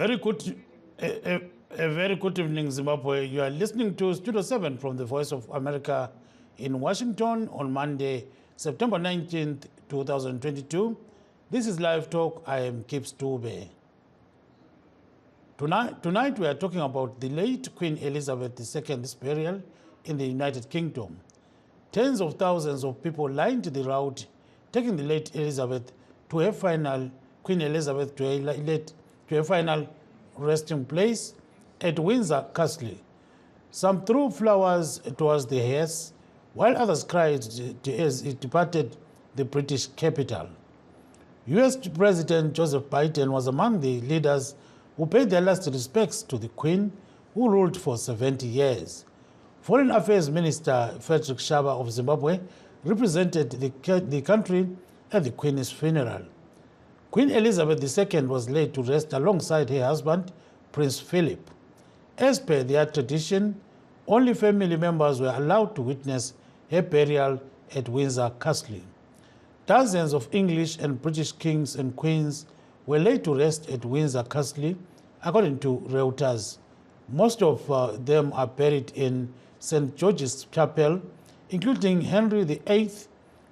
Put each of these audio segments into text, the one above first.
very good, a very good evening, Zimbabwe. You are listening to Studio 7 from the Voice of America in Washington on Monday, September 19th, 2022. This is Live Talk. I am Kip Stube. Tonight we are talking about the late Queen Elizabeth II's burial in the United Kingdom. Tens of thousands of people lined the route, taking the late Elizabeth to her final, Queen Elizabeth to her final resting place at Windsor Castle. Some threw flowers towards the hearse, while others cried as it departed the British capital. US President Joseph Biden was among the leaders who paid their last respects to the Queen, who ruled for 70 years. Foreign Affairs Minister Frederick Shaba of Zimbabwe represented the country at the Queen's funeral. Queen Elizabeth II was laid to rest alongside her husband, Prince Philip. As per their tradition, only family members were allowed to witness her burial at Windsor Castle. Dozens of English and British kings and queens were laid to rest at Windsor Castle, according to Reuters. Most of them are buried in St. George's Chapel, including Henry VIII,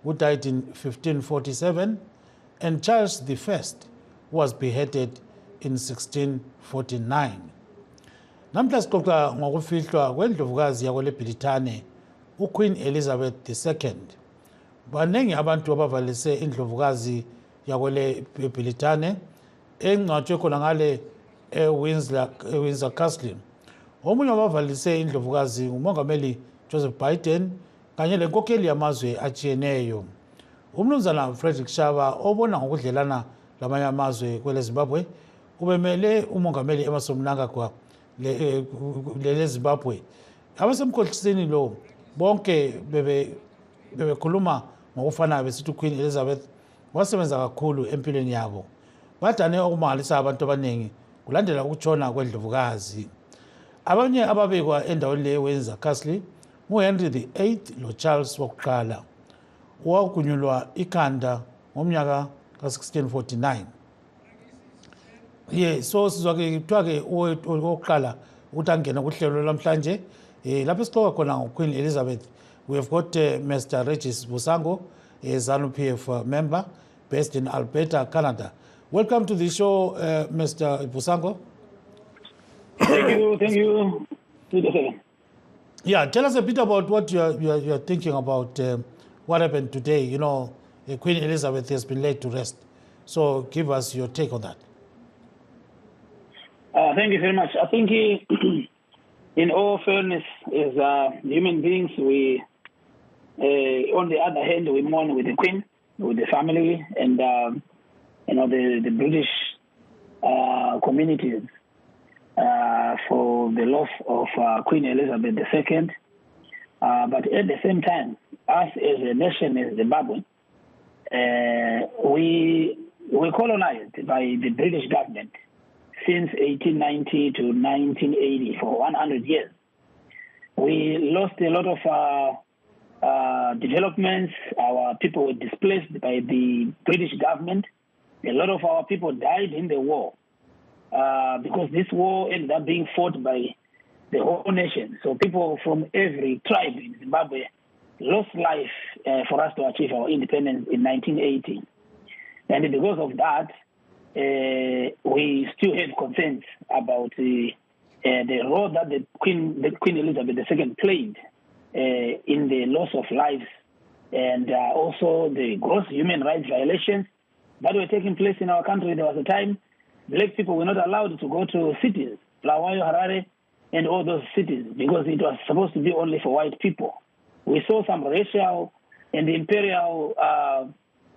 who died in 1547, and Charles I, who was beheaded in 1649. Namhla sixoxa ngokufihlwa kwendlovukazi yakwele Britane, uQueen Elizabeth II. Baningi abantu abavalise indlovukazi yakwele Britane engcwatshwe khona ngale Windsor Castle. Omunye wabavalise indlovukazi ngumongameli Joseph Biden kanye lenkokheli yamazwe atshiyeneyo. Umnumzana Frederick Shaba obona ngokudlelana lamanye amazwe kwele Zimbabwe ubemele umongameli Emmerson Mnangagwa le Zimbabwe. Abasemkhohliseni lo bonke bebekhuluma ngokufanayo besithi uQueen Elizabeth wasebenza kakhulu empilweni yabo. Badane okumangalisa abantu abaningi kulandela ukutshona kwendlovukazi. Abanye ababekwa endaweni le Windsor Castle nguHenry VIII loCharles wokuqala, owagunyulwa ikhanda ngomnyaka ka-1649. So sizwa ke kuthiwa ke owokuqala ukuthi angena kuhlelo lamhlanje lapho esixoxa khona ngoQueen Elizabeth. We have got Mr. Regis Busango, a ZANU-PF member based in Alberta, Canada. Welcome to the show, Mr. Busango. Thank you. Yeah, tell us a bit about what you are thinking about what happened today. You know, Queen Elizabeth has been laid to rest. So give us your take on that. Thank you very much. I think in all fairness, as human beings, we, on the other hand, we mourn with the Queen, with the family, and the British communities for the loss of Queen Elizabeth II. But at the same time, us as a nation, as Zimbabwe, we colonized by the British government since 1890 to 1980 for 100 years. We lost a lot of developments. Our people were displaced by the British government. A lot of our people died in the war because this war ended up being fought by the whole nation. So people from every tribe in Zimbabwe lost life for us to achieve our independence in 1980. And because of that, we still have concerns about the role that the Queen Elizabeth II played in the loss of lives and also the gross human rights violations that were taking place in our country. There was a time black people were not allowed to go to cities, Bulawayo, Harare, and all those cities, because it was supposed to be only for white people. We saw some racial and imperial,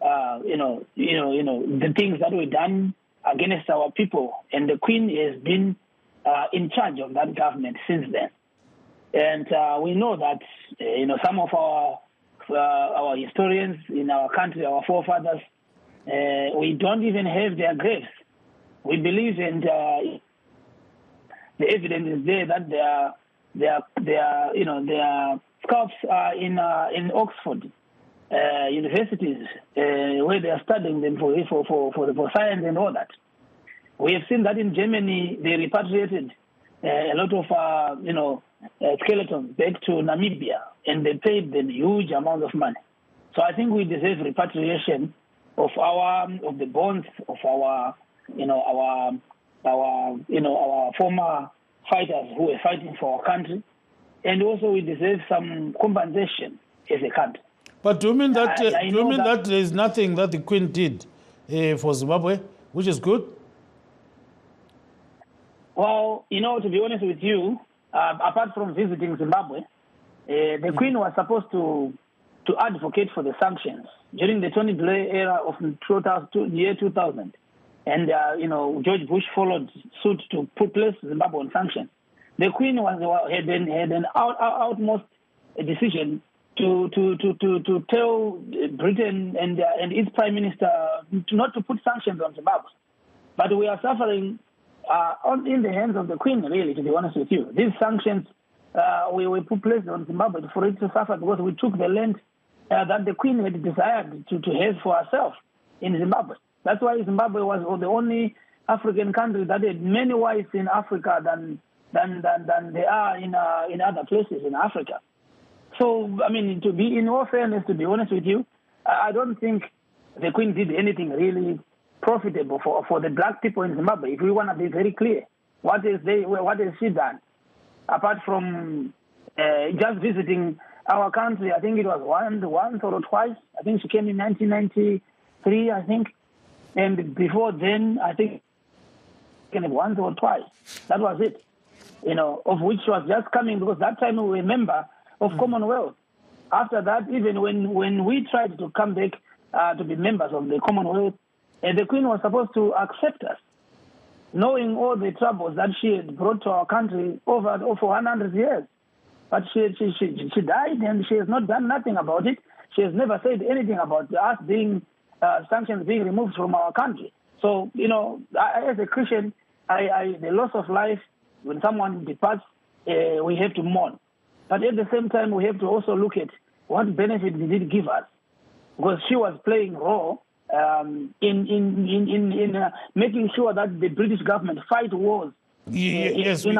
the things that were done against our people, and the Queen has been in charge of that government since then. And we know that some of our historians in our country, our forefathers, we don't even have their graves. We believe, and the evidence is there that their scalps are in Oxford universities where they are studying them for science and all that. We have seen that in Germany, they repatriated a lot of, skeletons back to Namibia, and they paid them huge amounts of money. So I think we deserve repatriation of the bonds of our former fighters who were fighting for our country, and also we deserve some compensation as a country. But do you mean that that there is nothing that the Queen did for Zimbabwe, which is good? Well, to be honest with you, apart from visiting Zimbabwe, the Queen was supposed to advocate for the sanctions during the Tony Blair era of year 2000. And, George Bush followed suit to place Zimbabwe on sanctions. The Queen had an outmost decision to tell Britain and its Prime Minister not to put sanctions on Zimbabwe. But we are suffering in the hands of the Queen, really, to be honest with you. These sanctions, we put placed on Zimbabwe for it to suffer because we took the land that the Queen had desired to have for herself in Zimbabwe. That's why Zimbabwe was the only African country that had many wives in Africa than they are in other places in Africa. So, to be in all fairness, to be honest with you, I don't think the Queen did anything really profitable for the black people in Zimbabwe. If we want to be very clear, what has she done? Apart from just visiting our country, I think it was once or twice. I think she came in 1993, I think. And before then, I think once or twice. That was it, of which was just coming because that time we were a member of Commonwealth. After that, even when we tried to come back to be members of the Commonwealth, the Queen was supposed to accept us, knowing all the troubles that she had brought to our country over 100 years. But she died, and she has not done nothing about it. She has never said anything about us being sanctions being removed from our country. So, as a Christian, the loss of life, when someone departs, we have to mourn. But at the same time, we have to also look at what benefit did it give us, because she was playing role in making sure that the British government fight wars. Yes, we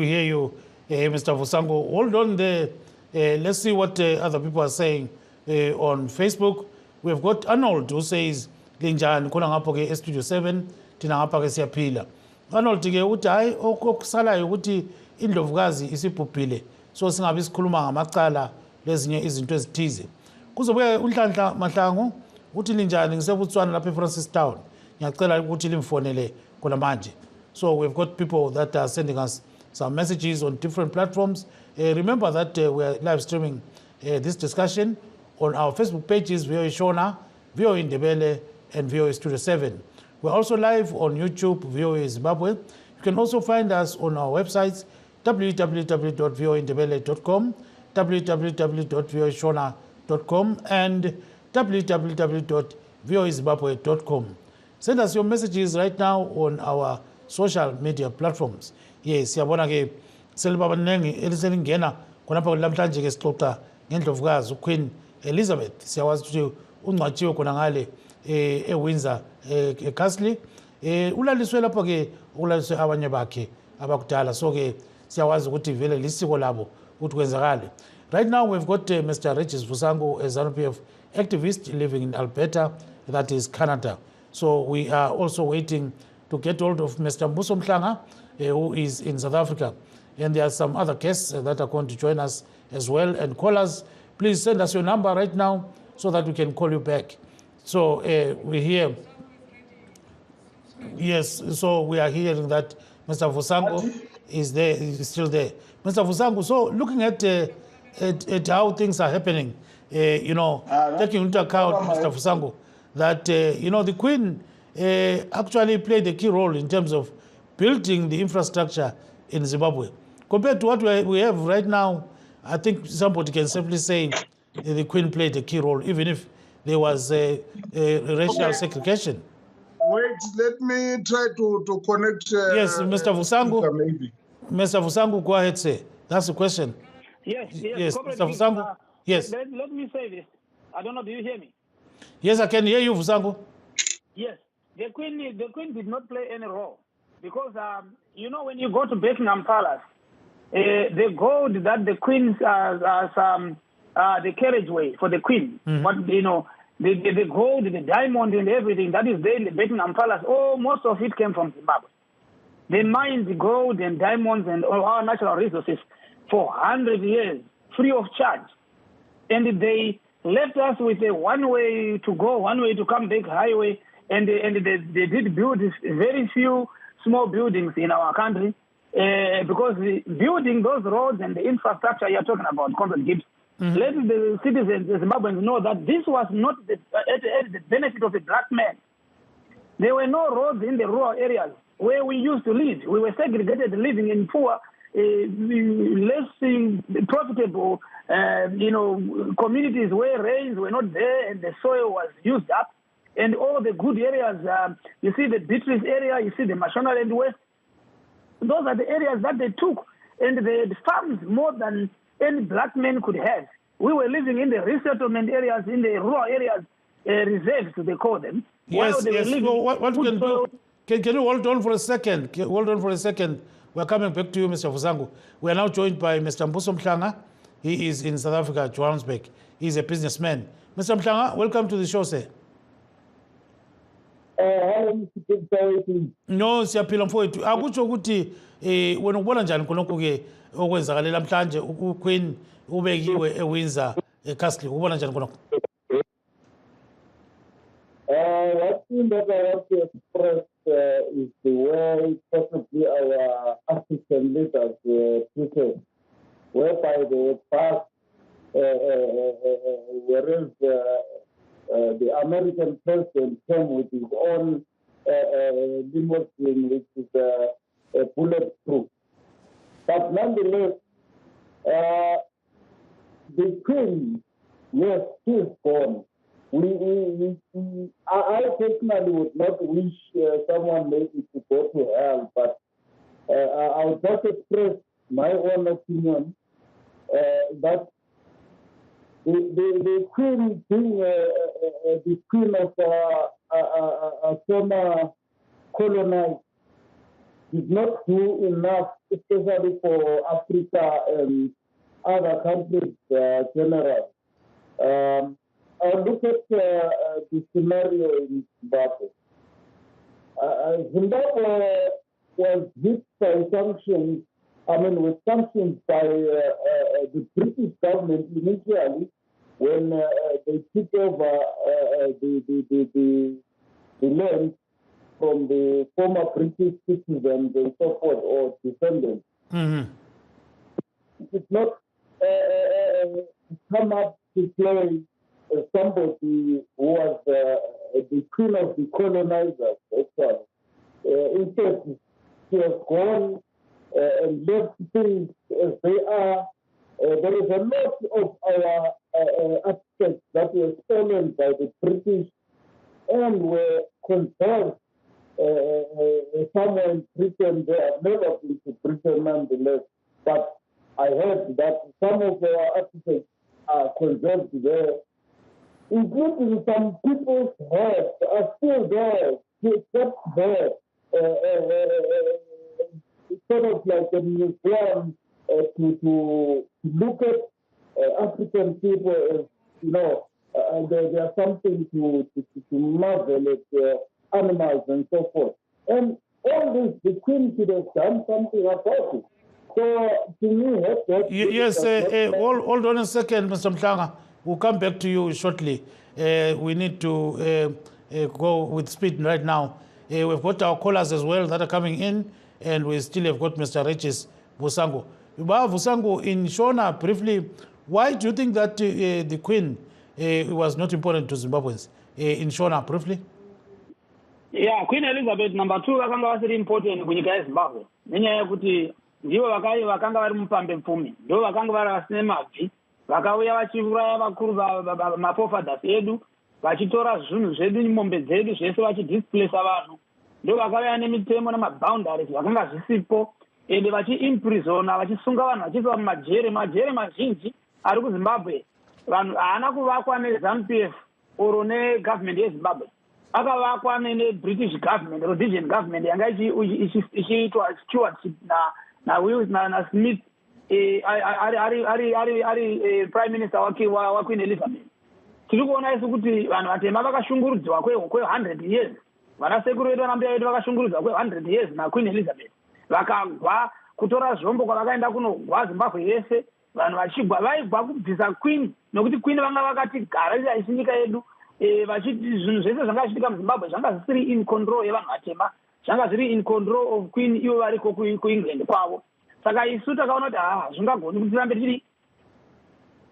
hear you, Mr. Vusango. Hold on there. Let's see what other people are saying on Facebook. We've got Arnold who says, Linjani khona ngapho ke Studio 7 thina ngapha ke siyaphila. Arnold ke uthi hayi okusalayo ukuthi indlovukazi isibhubhile so singabe sikhuluma ngamacala lezinye izinto ezithize. Kuzobuye uNhlanhla Mahlangu uthi linjani ngisebutswana lapha eFrancistown. Ngiyacela ukuthi limfonele khona manje. So we've got people that are sending us some messages on different platforms. Remember that we are live streaming this discussion on our Facebook pages, VOA Shona, VOA Indebele, and VOA Studio 7. We're also live on YouTube, VOA Zimbabwe. You can also find us on our websites, www.voaindebele.com, www.voashona.com, and www.voazimbabwe.com. Send us your messages right now on our social media platforms. Yes, siyabona ke selibabanengi eliselingena khonapha lamhlanje ke sixoxa ngendlovukazi uQueen Elizabeth. Siyawazi ukuthi ungcwatshiwe khona ngale eWindsor eCastle. Ulaliswe lapho ke ulaliswe abanye bakhe abakudala. So ke siyawazi ukuthi vele lisiko labo ukuthi kwenzakale. Right now we've got Mr. Regis Vusango, a ZANU-PF activist living in Alberta, that is Canada. So we are also waiting to get hold of Mr. Mbuso Mhlanga, who is in South Africa. And there are some other guests that are going to join us as well. And callers, please send us your number right now so that we can call you back. So we hear, yes, so we are hearing that Mr. Vusango is there, is still there. Mr. Vusango, so looking at how things are happening, taking into account, Mr. Vusango, that, the Queen actually played a key role in terms of building the infrastructure in Zimbabwe. Compared to what we have right now, I think somebody can simply say the Queen played a key role, even if there was a racial segregation. Wait, let me try to connect. Yes, Mr. Vusango. Mr. Vusango, go ahead, sir. That's the question. Yes, Mr. Vusango. Yes. Let me say this. I don't know, do you hear me? Yes, I can hear you, Vusango. Yes. The Queen did not play any role because, you know, when you go to Buckingham Palace, the gold that the Queen the carriageway for the Queen, what you know, the gold, the diamond, and everything that is there in the Buckingham Palace, most of it came from Zimbabwe. They mined gold and diamonds and all our natural resources for 100 years, free of charge. And they left us with a one-way to go, one-way to come back highway, and they did build very few small buildings in our country, because building those roads and the infrastructure you're talking about, Comrade Gibbs, let the citizens, the Zimbabweans, know that this was not at the benefit of a black man. There were no roads in the rural areas where we used to live. We were segregated, living in poor, less profitable, communities where rains were not there and the soil was used up. And all the good areas, you see the Beatrice area, you see the Mashonaland West, those are the areas that they took. And they farmed more than any black man could have. We were living in the resettlement areas, in the rural areas, reserves, they call them. Yes. So what we can do, can you hold on for a second? We're coming back to you, Mr. Vusangu. We are now joined by Mr. Mbuso Mhlanga. He is in South Africa, Johannesburg. He's a businessman. Mr. Mhlanga, welcome to the show, sir. No, siyaphila mfowethu. Akutsho ukuthi wena ubona njani khonokho ke okwenzakalela namhlanje uQueen ubekiwe eWindsor eCastle. Ubona njani khonokho? One thing that I want to express is the way possibly our African leaders treated, whereby they passed, whereas the American president came with his own limousine, which is bulletproof. But nonetheless, the Queen, yes, she is gone. I personally would not wish someone maybe to go to hell, but I'll just express my own opinion that the Queen, being the Queen of a former colonized, did not do enough, especially for Africa and other countries generally. I look at the scenario in Zimbabwe. Zimbabwe was hit by sanctions, with sanctions by the British government initially when they took over the land from the former British citizens and so forth, or descendants. It did not come up to play somebody who was the queen of the colonizers. Instead, she has gone and left things as they are. There is a lot of our aspects that were stolen by the British and were conserved somewhere in Britain. They have never been to Britain nonetheless. But I heard that some of our artifacts are conserved there, including some people's heads are still there, kept there, sort of like a museum to look at African people as, they are something to marvel at animals and so forth. And all this, the Queen should have done something about it. So, to me, yes, hold on a second, Mr. Mhlanga. We'll come back to you shortly. We need to go with speed right now. We've got our callers as well that are coming in, and we still have got Mr. Regis Vusangu. Vusangu, in Shona, briefly, why do you think that the Queen was not important to Zimbabweans? In Shona, briefly? Yeah, Queen Elizabeth number 2 vakanga vasiri important kunyika yeZimbabwe. Nenyaya yekuti ndivo vakanga vari mupambe pfumi, ndo vakanga vari vasine mabvi, vakauya vachiuraya vakuru mafofathers edu, vachitora zvinhu zvedu, mombe dzedu zvese vachidisplace vanhu, ndo vakauya nemitemo namaboundaries vakanga zvisipo, ende vachiimprisona, vachisunga vanhu vachiiswa mumajere mazhinji ari kuZimbabwe. Vanhu haana kuvakwa neZANU-PF oro negovernment yeZimbabwe. akavakwa ne-British government, Rhodesian government, yanga ichiitwa stewardship na Wills na Smith ari prime minister wa Queen Elizabeth. Tiri kuona isu kuti vanhu vatema vakashungurudzwa kwe100 years. Vanasekuru vedu vanambuya vedu vakashungurudzwa kwe100 years na Queen Elizabeth. Vakagwa kutora zvombo kwavakaenda kunogwa Zimbabwe yese. Vanhu vachigwa vaigwa kubvisa Queen nokuti Queen vanga vakati gara isi nyika yedu. Vachiti zvinhu zvese zvanga zvichiitika muZimbabwe zvanga zvisiri in control yevanhu vatema. Zvanga zviri in control of Queen ivo variko kuEngland kwavo. Saka isu takaona kuti zvingagoni kuti tirambe tiri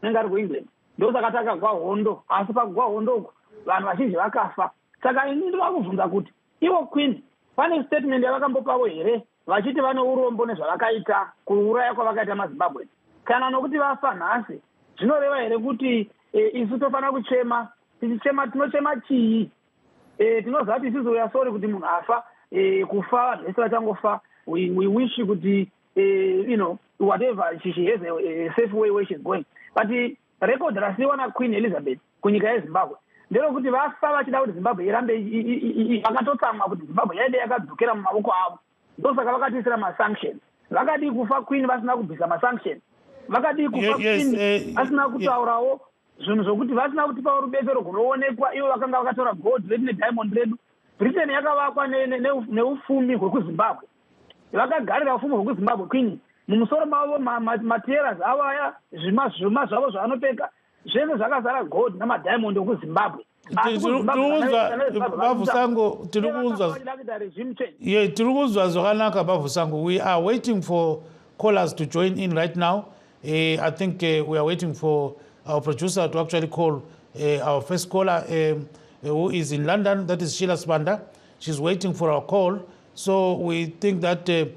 nenge ari kuEngland. Ndosaka takagwa hondo, asi pakugwa hondo uku vanhu vazhinji vakafa. Saka ini ndakubvunza kuti ivo Queen pane statement yavakambopavo here vachiti vane urombo nezvavakaita kuuraya kwavakaita maZimbabwe. Kana nokuti vafa nhasi zvinoreva here kuti isu tofanira kuchema, tichichema tinochema chii? Tinoziva kuti isusu we are sorry kuti munhu afa, kufa vanhu vese vachangofa. We wish kuti whatever she has a safe way where she's going. But record rasiwa na Queen Elizabeth kunyika yeZimbabwe nderokuti vafa vachida kuti Zimbabwe irambe vakatotsamwa kuti Zimbabwe yaide yakadzokera mumavoko avo. Ndosaka vakatisira masanctions. Vakadi kufa Queen vasina kubvisa masanctions. Vakadi kufa Queen vasina kutaurawo zvinhu zvokuti vasina kutipa rubetsero runoonekwa. Ivo vakanga vakatora gold redu nediamond redu. Britain yakavakwa neufumi hwekuZimbabwe. Vakagarira ufumi hwekuZimbabwe Queen. Mumusoro mavo materials avo aya zvuma zvavo zvavanopfeka zvese zvakazara gold namadiamond okuZimbabwe. Bavusango tiri kunzwa zvakanaka Bavusango. We are waiting for callers to join in right now. I think we are waiting for our producer to actually call our first caller who is in London. That is Sheila Spanda. She's waiting for our call. So we think that they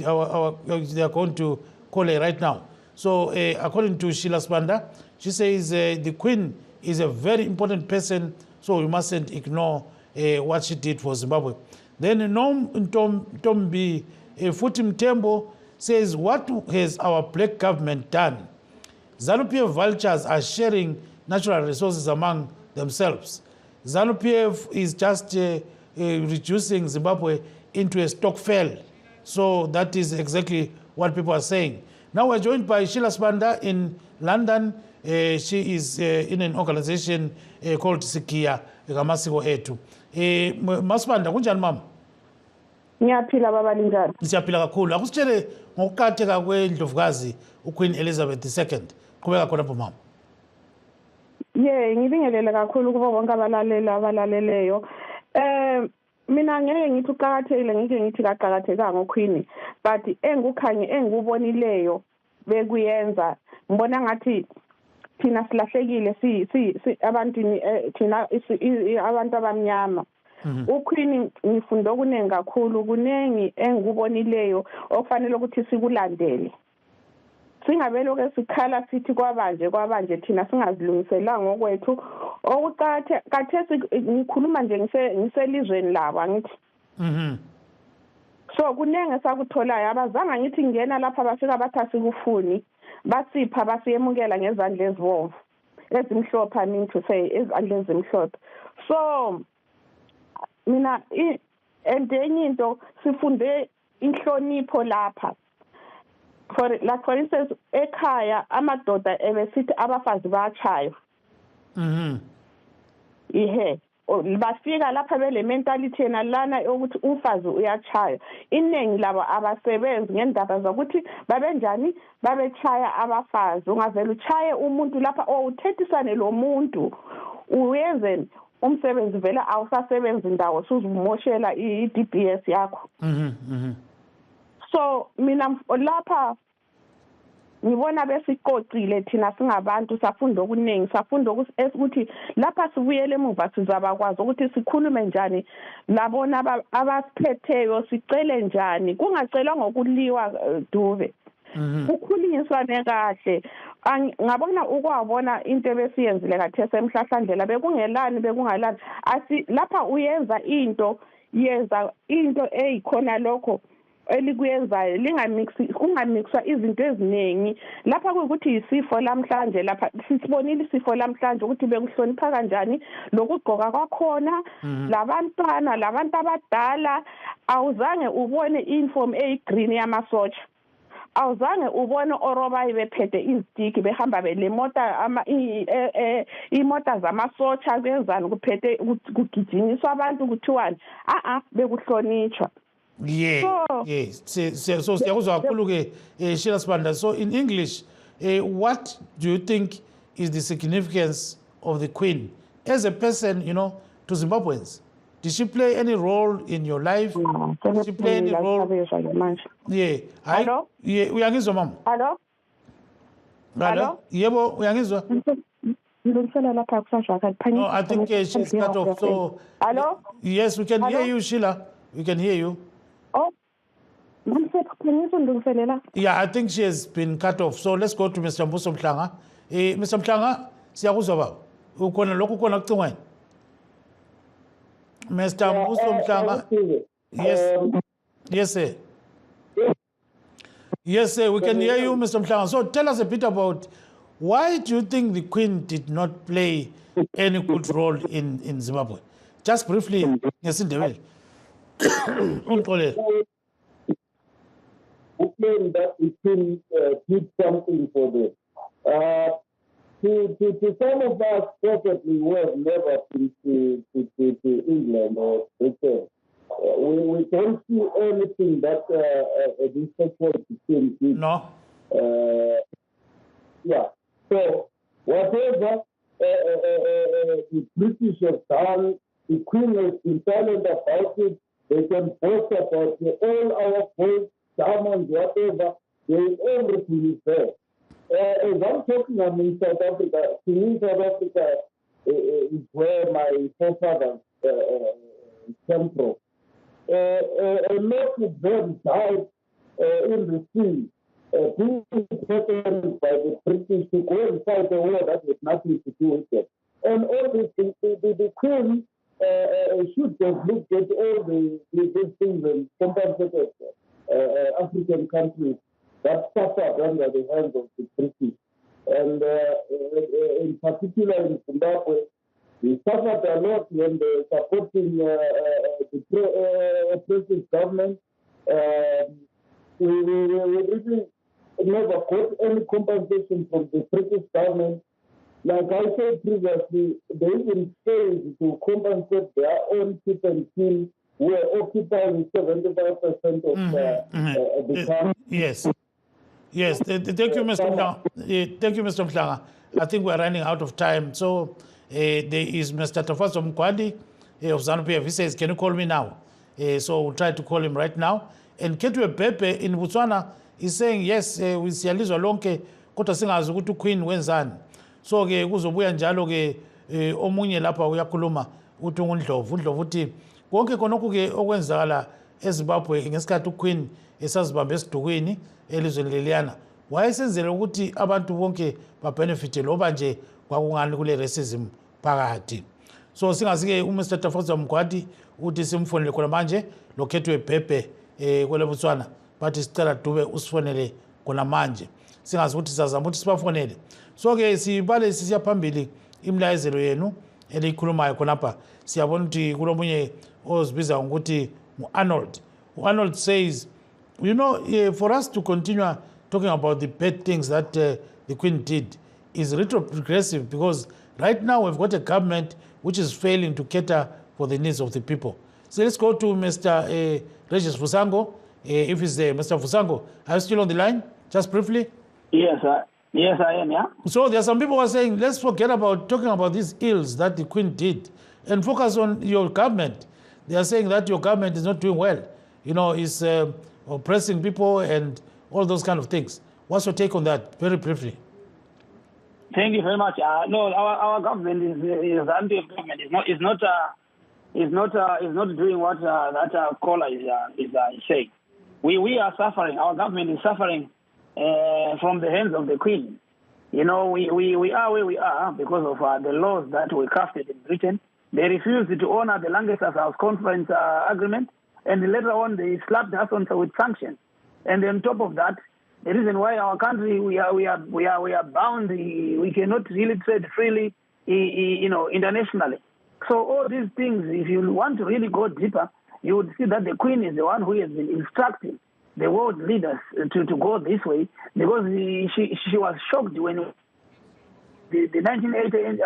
are going to call her right now. So according to Sheila Spanda, she says the Queen is a very important person, so we mustn't ignore what she did for Zimbabwe. Then Tombi Futim Tembo says, what has our black government done? ZANU-PF vultures are sharing natural resources among themselves. ZANU-PF is just reducing Zimbabwe into a stokvel. So that is exactly what people are saying. Now we're joined by Sheila Spanda in London. She is in an organization called Sikia Gamasiko Etu. Maspanda, kunjani mama? Ngiyaphila baba linjani? Siyaphila kakhulu. Akusitshele ngokukatheka kwendlovukazi uQueen Elizabeth II. Qhubeka khona pho mama. Ngibingelele kakhulu kubo bonke abalaleleyo. Mina ngeke ngithi uqhakathekile, ngeke ngithi kaqhakathekanga uQueen, but engubonileyo bekuyenza ngibona ngathi thina silahlekile si abantu thina abantu abamnyama. uQueen ngifunde okuningi kakhulu, kunengi engubonileyo okufanele ukuthi sikulandele. Singabelo ke sikhala sithi kwabanje thina singazilungiselanga ngokwethu. Okuqathe kathesi ngikhuluma nje ngiselizweni labo angithi. So kunenge sakutholayo abazanga ngithi ngena lapha bafika bathasi kufuni basipha basiyemukela ngezandla ezibomvu ezimhlophe, I mean to say ezandla ezimhlophe. So mina endenye into sifunde inhlonipho lapha. For instance, ekhaya amadoda ebesithi abafazi bayachaywa. Ihe bafika lapha bele mentality nalana ukuthi umfazi uyachaya. Iningi labo abasebenzi ngendaba zokuthi babenjani babechaya abafazi. Ungavela uchaye umuntu lapha uthethisane lo muntu uyenze umsebenzi vela awusasebenzi ndawo suzumoshela iDBS yakho. So mina lapha ngibona besiqoqile thina singabantu safunda okuningi, safunda ukuthi lapha sibuyele emuva sizabakwazi ukuthi sikhulume njani labona abasiphetheyo, sicele njani, kungacelwa ngokuliwa Dube. Ukukhuliswane kahle. Ngabona ukwabona into ebesiyenzile kathese emhlahlandlela bekungalani asi lapha uyenza into eyikhona lokho elikuyenzayo kungamixwa izinto eziningi lapha ukuthi isifo lamhlanje lapha sisibonile isifo lamhlanje ukuthi bekuhlonipha kanjani lokugqoka kwakhona labantwana labantu abadala awuzange ubone uniform eyigreen yamasotsha awuzange ubone orobayi bephethe izitiki behamba belemota imota zamasotsha benzani kuphethe kugijinyiswa abantu kuthiwani bekuhlonitshwa. So siyakuzwa kakhulu ke Sheila Sibanda. So in English, what do you think is the significance of the Queen as a person, to Zimbabweans? Did she play any role in your life? Did she play any role? Hello? Uyangizwa mama? Hello? Hello? Yebo, uyangizwa? No, I think she's cut off. So hello? Yes, we can hear you, Sheila. We can hear you. Oh. Yeah, I think she has been cut off. So let's go to Mr. Mbuso Mhlanga. Mr. Mhlanga, siyakuzwa baba. Ukhona lokho khona kucingweni. Mr. Mbuso Mhlanga. Yes, sir. Yes, sir. We can hear you, Mr. Mhlanga. So tell us a bit about why do you think the Queen did not play any good role in Zimbabwe? Just briefly, ngesindebele. Who claim that the Queen did something for them. To some of us, probably who have never been to England or Britain, we don't see anything that this so-called Queen did. No. Yeah. So whatever the British have done, the Queen has been silent about it. They can boast about all our gold, diamonds, whatever. Everything is there. As I'm talking, I'm in South Africa. To me, South Africa is where my forefathers came from. A lot of them died in the sea, being taken by the British to go and fight a war that had nothing to do with them. And all these things, the Queen should have looked at all these things and compensated African countries that suffered under the hands of the British. And in particular in Zimbabwe, we suffered a lot when they were supporting the oppressive government. We really never got any compensation from the British government. Like I said previously, they even failed to compensate their own people and team who were occupying 75% of the country. Yes. Thank you, Mr. Mhlanga. Thank you, Mr. Mhlanga. I think we're running out of time. So there is Mr. Tafaso Mkwadi of ZANU-PF. He says, can you call me now? So we'll try to call him right now. And Ketwe Pepe in Botswana is saying, yes, we siyalizwa lonke kodwa singazi ukuthi uQueen wenzani. So ke kuzobuya njalo ke omunye lapha uyakhuluma uthi uNdlovu uthi konke konke ke okwenzakala eZimbabwe ngesikhathi uQueen esazibambe esidukweni elizweni leliyana wayesenzela ukuthi abantu bonke babenefite loba nje kwakungani kule racism phakathi. So singazike uMr. Tafazo Mgwadi uthi simfonele khona manje lokhethwe Pepe kwele Botswana bathi sicela Dube usifonele khona manje singazi ukuthi sizazama ukuthi sibafonele. So ke sibale sisiya phambili imlayezelo yenu elikhulumayo khonapha siyabona ukuthi kulomunye ozibiza ukuthi Arnold says, for us to continue talking about the bad things that the Queen did is retrogressive because right now we've got a government which is failing to cater for the needs of the people. So let's go to Mr. Regis Fusango, if he's there. Mr. Fusango, are you still on the line? Just briefly. Yes, I am, yeah. So there are some people who are saying, let's forget about talking about these ills that the Queen did and focus on your government. They are saying that your government is not doing well. Is oppressing people and all those kind of things. What's your take on that, very briefly? Thank you very much. No, our government is anti-government. Is not doing what that caller is saying. We are suffering. Our government is suffering from the hands of the Queen. We are where we are because of the laws that were crafted in Britain. They refused to honor the Lancaster House Conference agreement, and later on they slapped us on with sanctions. And on top of that, the reason why our country we are bound, we cannot really trade freely, internationally. So all these things, if you want to really go deeper, you would see that the Queen is the one who has been instructing the world leaders to go this way, because she was shocked when the 1980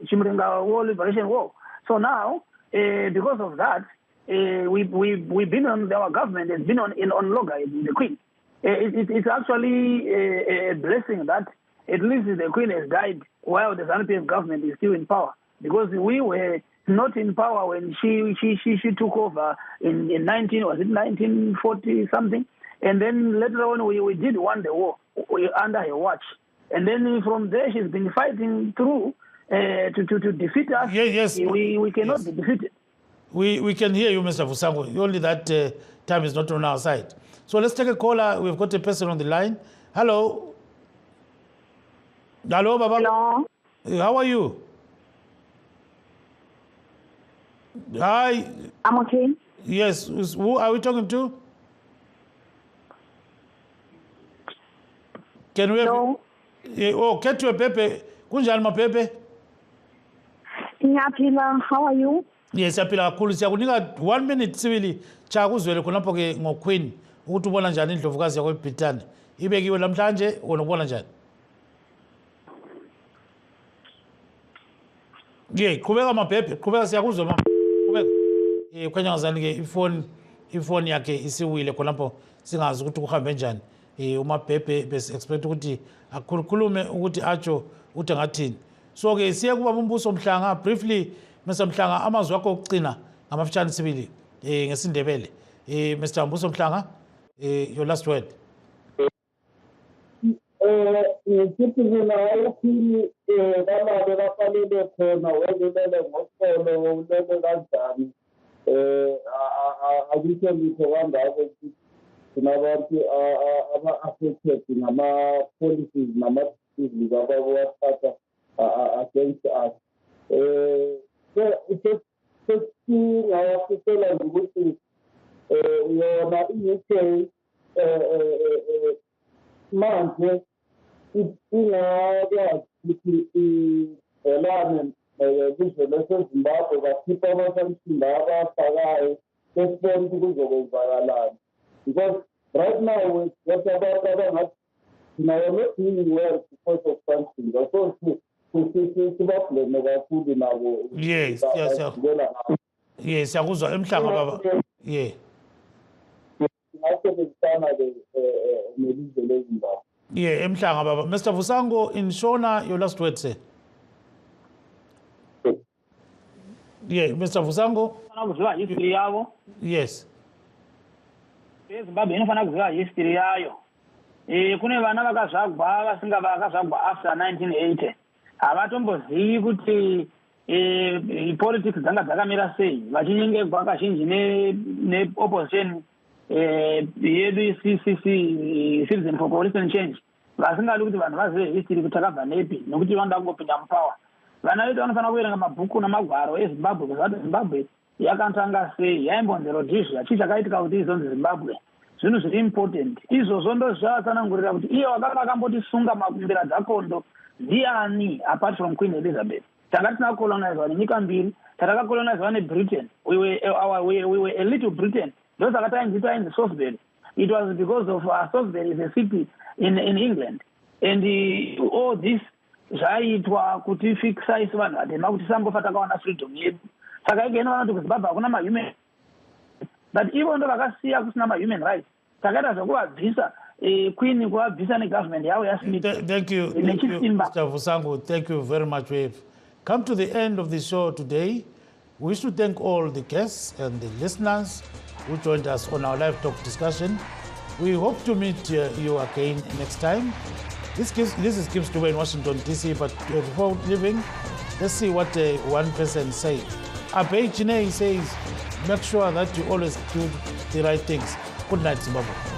Chimurenga War Liberation War. So now, because of that, we've been on, our government has been on logger, the Queen. It's actually a blessing that at least the Queen has died while the ZANU-PF government is still in power, because we were not in power when she took over in 1940 something, and then later on we did won the war under her watch, and then from there she's been fighting through to defeat us. Yes. We cannot be defeated. We can hear you, Mr. Vusango. Only that time is not on our side. So let's take a caller. We've got a person on the line. Hello. Hello, Baba. Hello. How are you? Hi. I'm okay. Yes. Who are we talking to? Can we have... Hello. Oh, Ketwe Pepe. Kunjani mapepe? Ngiyaphila. How are you? Yes, siyaphila kakhulu. Siyakunika 1 minute sibili cha kuzwele khonapho ke ngoQueen ukuthi ubona njani indlovukazi yakho eBritani. Ibekiwe namhlanje wona ubona njani? Qhubeka mapepe, qhubeka siyakuzwa mama. Qhubeka. Khanya ngazani ke ifoni yakhe isiwile khonapho singazi ukuthi kuhambe njani. Umapepe bese expect ukuthi akhulume ukuthi atsho ukuthi ngathini. So ke siye kuba umbuso Mhlanga briefly Mr. Mhlanga amazwi akho okugcina ngamafitshane sibili ngesindebele. Mr. Mbuso Mhlanga, your last word. Ngithi mina ukhini banabe bafanele khona welele ngosolo ulele kanjani akukho litho kangako sinabantu ama-affected ngama-policies nama-diseases abawathatha against us. Sesingawasisela nje ukuthi yona i-UK manje ingakwazi ukuthi ibhelane lizwe laseZimbabwe bakhipha amasanction abafakayo besibone ukuthi kuzokwenzakalani. Because right now what about abangathi we are not doing well because of sanctions. So sibableme kakhulu nabo. Yes, siyakuzwa eMhlanga baba. Yeah. Yeah, eMhlanga baba. Mr. Vusango, in Shona, your last word, sir. Yeah, Mr. Vusango. Yes. Zimbabwe inofana kuziva history yayo. Kune vana vakazvagwa vasinga vakazvagwa after 1980. Havatombozivi kuti politics dzanga dzakamira sei, vachinyengerwa kazhinji ne-opposition yedu CCC, Citizen for Coalition Change, vasingadi kuti vanhu vazive history kuti takabva nepi nokuti vanoda kungopinda mupower. Vana vedu vanofana kuverenga mabhuku namagwaro eZimbabwe kuzati Zimbabwe yakatanga sei, yaimbonzi Rhodesia, chii chakaitika kuti izonzi Zimbabwe. Zvinhu zviri important. Izvozvo ndozvakatsanangurira kuti iye wakanga akambotisunga makumbira dzakondo ndiani apart from Queen Elizabeth. Tanga tina colonizwa nenyika mbiri, tatakacolonizwa neBritain. We were a little Britain. Those are tainzita in Salisbury. It was because of Salisbury is a city in England. And all this zvaitwa kuti fixa isu vanhu vatema kuti sambofa takawana freedom yedu. Saka ikainoona kuti kuZimbabwe hakuna ma-human, but even ndo vakasiya kusina ma-human rights. Takaita zvekuvabvisa Queen kuvabvisa negovernment yavo yaSmith. Thank you, Mr. Vusango. Thank you very much. We've come to the end of the show today. We wish to thank all the guests and the listeners who joined us on our live talk discussion. We hope to meet you again next time. This is Gibbs Dube in Washington, D.C., but before leaving, let's see what one person said. Abe Chine says, make sure that you always do the right things. Good night, Zimbabwe.